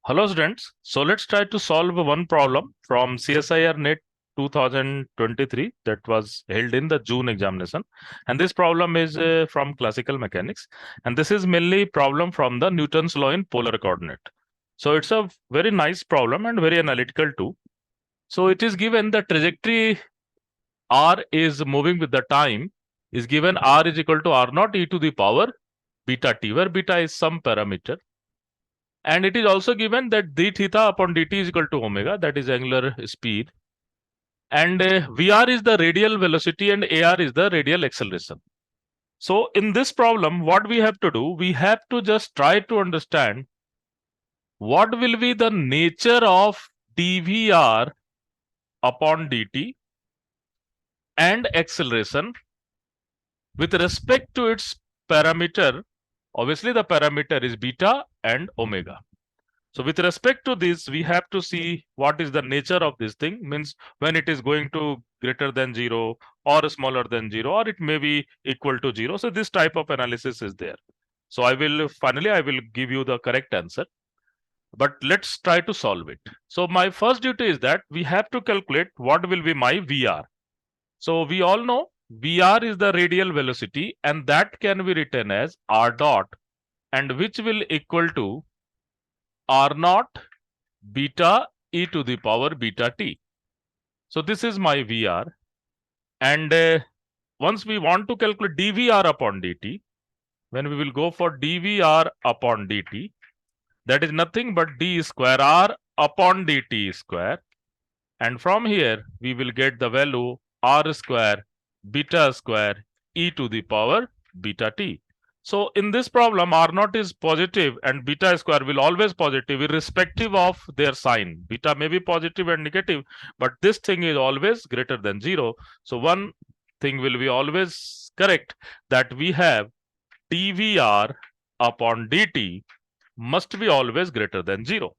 Hello students, so let's try to solve one problem from CSIR-NET 2023 that was held in the June examination, and this problem is from classical mechanics, and this is mainly problem from the Newton's law in polar coordinate. So it's a very nice problem and very analytical too. So it is given the trajectory r is moving with the time is given r is equal to r naught e to the power beta t, where beta is some parameter. And it is also given that d theta upon dt is equal to omega, that is angular speed. And Vr is the radial velocity and Ar is the radial acceleration. So in this problem, what we have to do, we have to just try to understand what will be the nature of dVr upon dt and acceleration with respect to its parameter. Obviously, the parameter is beta and omega. So with respect to this, we have to see what is the nature of this thing, means when it is going to greater than 0 or smaller than 0, or it may be equal to 0. So this type of analysis is there. So I will give you the correct answer, but let's try to solve it. So my first duty is that we have to calculate what will be my Vr. So we all know Vr is the radial velocity, and that can be written as r dot, and which will equal to r naught beta e to the power beta t. So this is my Vr, and once we want to calculate dVr upon dt, when we will go for dVr upon dt, that is nothing but d square r upon dt square, and from here we will get the value r square beta square e to the power beta t. So in this problem, r naught is positive and beta square will always positive irrespective of their sign. Beta may be positive and negative, but this thing is always greater than 0. So one thing will be always correct, that we have dVr upon dt must be always greater than 0.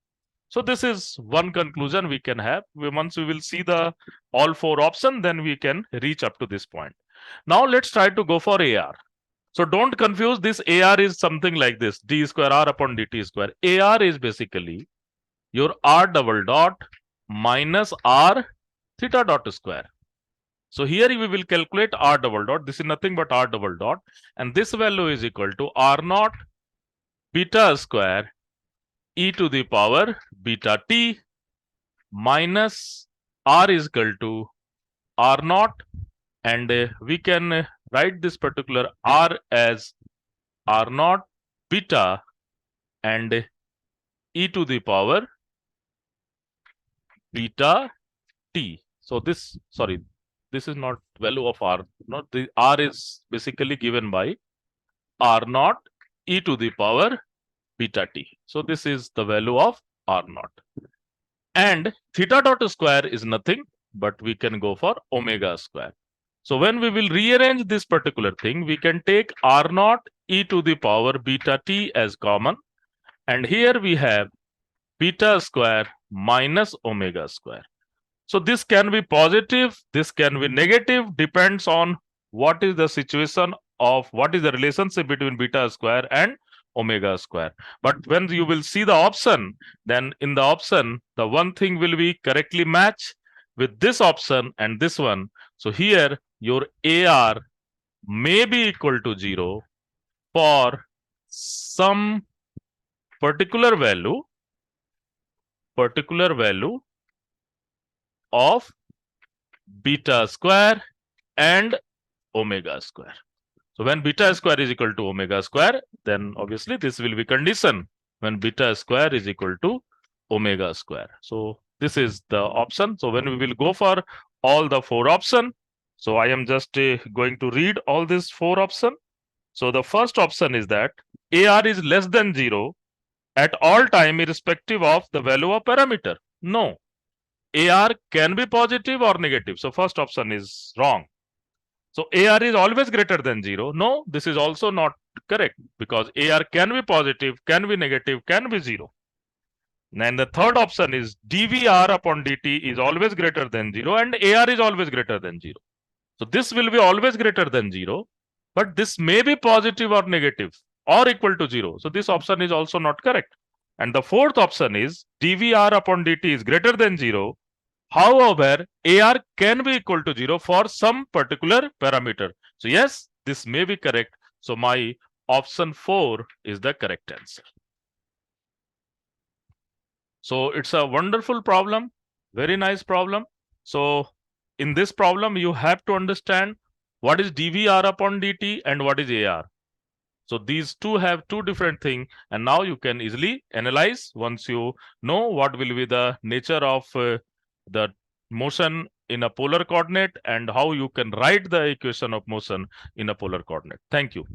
So this is one conclusion we can have. Once we will see the all four options, then we can reach up to this point. Now let's try to go for AR. So don't confuse this. AR is something like this, d square r upon dt square. AR is basically your r double dot minus r theta dot square. So here we will calculate r double dot. This is nothing but r double dot, and this value is equal to r naught beta square e to the power beta t minus r is equal to r naught, and we can write this particular r as r naught beta and e to the power beta t. So this is not value of r. Not the r is basically given by r naught e to the power beta t. So this is the value of r naught, and theta dot square is nothing but we can go for omega square. So when we will rearrange this particular thing, we can take r naught e to the power beta t as common, and here we have beta square minus omega square. So this can be positive, this can be negative, depends on what is the situation of what is the relationship between beta square and omega square. But when you will see the option, then in the option, the one thing will be correctly match with this option and this one. So here your AR may be equal to 0 for some particular value of beta square and omega square. So when beta square is equal to omega square, then obviously this will be condition when beta square is equal to omega square. So this is the option. So when we will go for all the four option, so I am just going to read all these four option. So the first option is that AR is less than 0 at all time irrespective of the value of parameter. No, AR can be positive or negative. So first option is wrong. So AR is always greater than 0. No, this is also not correct, because AR can be positive, can be negative, can be 0. And the third option is dVr upon dt is always greater than 0 and AR is always greater than 0. So this will be always greater than 0, but this may be positive or negative or equal to 0. So this option is also not correct. And the fourth option is dvr upon dt is greater than 0. However, AR can be equal to 0 for some particular parameter. So yes, this may be correct. So my option 4 is the correct answer. So it's a wonderful problem, very nice problem. So in this problem, you have to understand what is dvr upon dt and what is AR. So these two have two different things, and now you can easily analyze once you know what will be the nature of the motion in a polar coordinate and how you can write the equation of motion in a polar coordinate. Thank you.